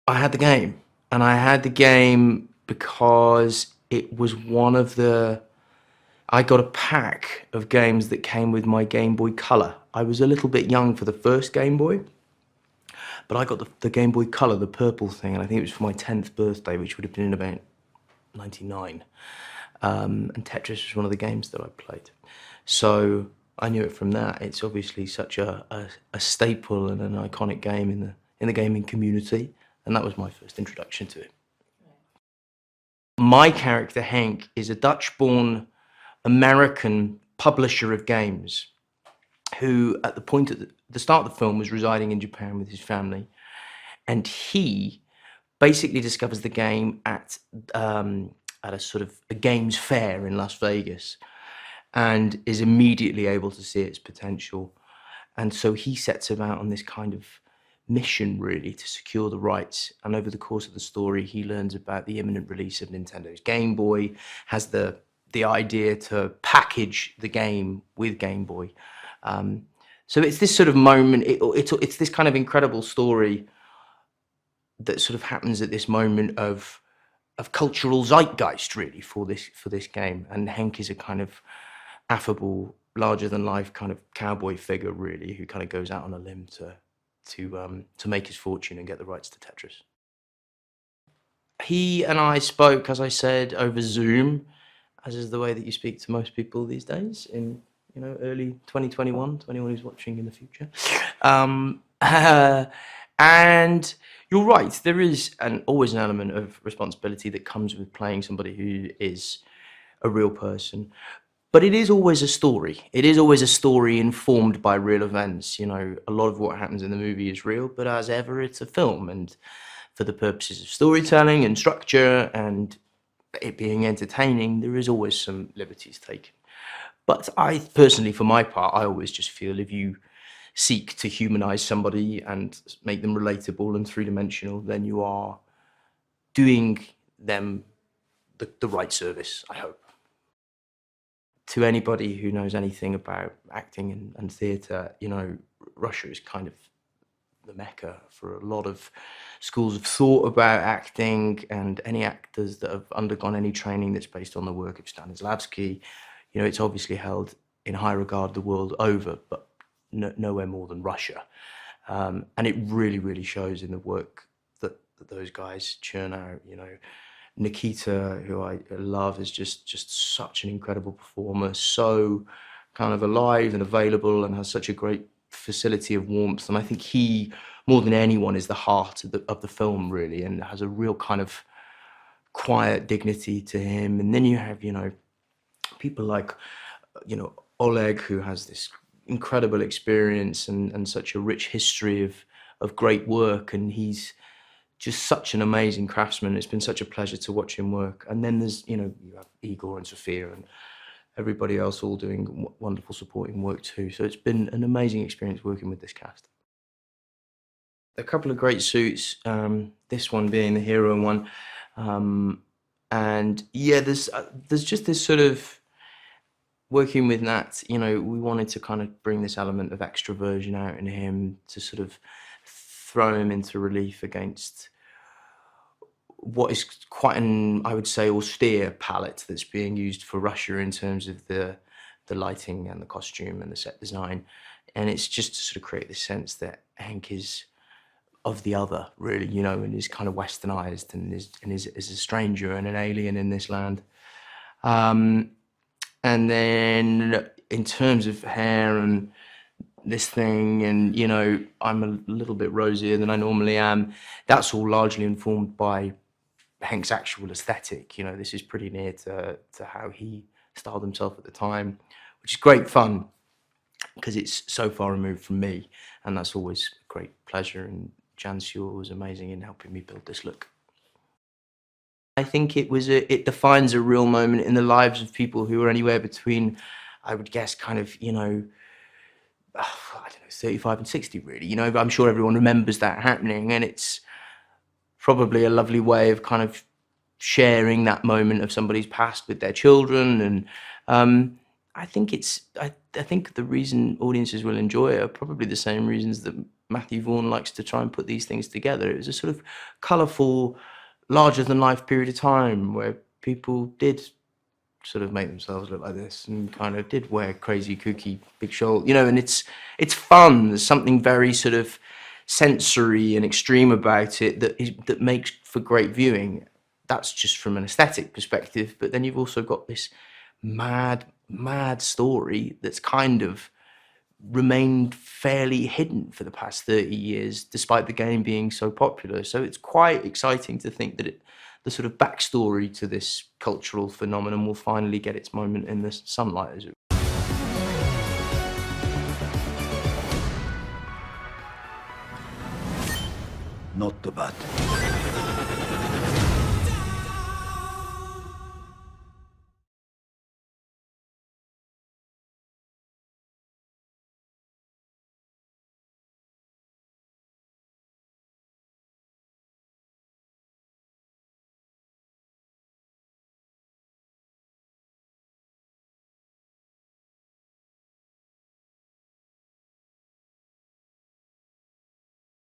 I had the game, and I had the game because it was one of the I got a pack of games that came with my Game Boy Color. I was a little bit young for the first Game Boy, but I got the Game Boy Color, the purple thing, and I think it was for my 10th birthday, which would have been in about 99. And Tetris was one of the games that I played. So I knew it from that. It's obviously such a staple and an iconic game in the gaming community, and that was my first introduction to it. My character, Henk, is a Dutch-born American publisher of games who, at the point at the start of the film, was residing in Japan with his family. And he basically discovers the game at a sort of a games fair in Las Vegas and is immediately able to see its potential. And so he sets about on this kind of mission really to secure the rights, and over the course of the story he learns about the imminent release of Nintendo's Game Boy, has the idea to package the game with Game Boy. So it's this sort of moment, it's this kind of incredible story that sort of happens at this moment of cultural zeitgeist really for this game, and Henk is a kind of affable, larger than life kind of cowboy figure really, who kind of goes out on a limb to make his fortune and get the rights to Tetris. He and I spoke, as I said, over Zoom, as is the way that you speak to most people these days in, early 2021, to anyone who's watching in the future. And you're right, there is always an element of responsibility that comes with playing somebody who is a real person. But it is always a story. It is always a story informed by real events. A lot of what happens in the movie is real, but as ever, it's a film. And for the purposes of storytelling and structure and it being entertaining, there is always some liberties taken. But I personally, for my part, I always just feel if you seek to humanize somebody and make them relatable and three-dimensional, then you are doing them the right service, I hope. To anybody who knows anything about acting and theatre, Russia is kind of the mecca for a lot of schools of thought about acting, and any actors that have undergone any training that's based on the work of Stanislavski, it's obviously held in high regard the world over, but nowhere more than Russia. And it really, really shows in the work that those guys churn out, Nikita, who I love, is just such an incredible performer, so kind of alive and available and has such a great facility of warmth. And I think he, more than anyone, is the heart of the film, really, and has a real kind of quiet dignity to him. And then you have, people like, Oleg, who has this incredible experience and such a rich history of great work, and he's just such an amazing craftsman. It's been such a pleasure to watch him work. And then there's, you have Igor and Sofia and everybody else all doing wonderful supporting work too. So it's been an amazing experience working with this cast. A couple of great suits, this one being the hero one. And yeah, there's just this sort of, working with Nat, we wanted to kind of bring this element of extroversion out in him to sort of throw him into relief against what is quite an, I would say, austere palette that's being used for Russia in terms of the lighting and the costume and the set design. And it's just to sort of create this sense that Henk is of the other, really, and is kind of westernized and is a stranger and an alien in this land. And then in terms of hair and this thing, and I'm a little bit rosier than I normally am, that's all largely informed by Henk's actual aesthetic. This is pretty near to how he styled himself at the time, which is great fun because it's so far removed from me, and that's always a great pleasure. And Jan S was amazing in helping me build this look. I think it defines a real moment in the lives of people who are anywhere between, I would guess, kind of, I don't know, 35 and 60, really. I'm sure everyone remembers that happening, and it's probably a lovely way of kind of sharing that moment of somebody's past with their children. And I think I think the reason audiences will enjoy it are probably the same reasons that Matthew Vaughn likes to try and put these things together. It was a sort of colourful, larger than life period of time where people did sort of make themselves look like this and kind of did wear crazy, kooky, big shoulder, you know, and it's fun. There's something very sort of sensory and extreme about it that makes for great viewing. That's just from an aesthetic perspective, but then you've also got this mad story that's kind of remained fairly hidden for the past 30 years, despite the game being so popular. So it's quite exciting to think that the sort of backstory to this cultural phenomenon will finally get its moment in the sunlight, as it were. Not too bad.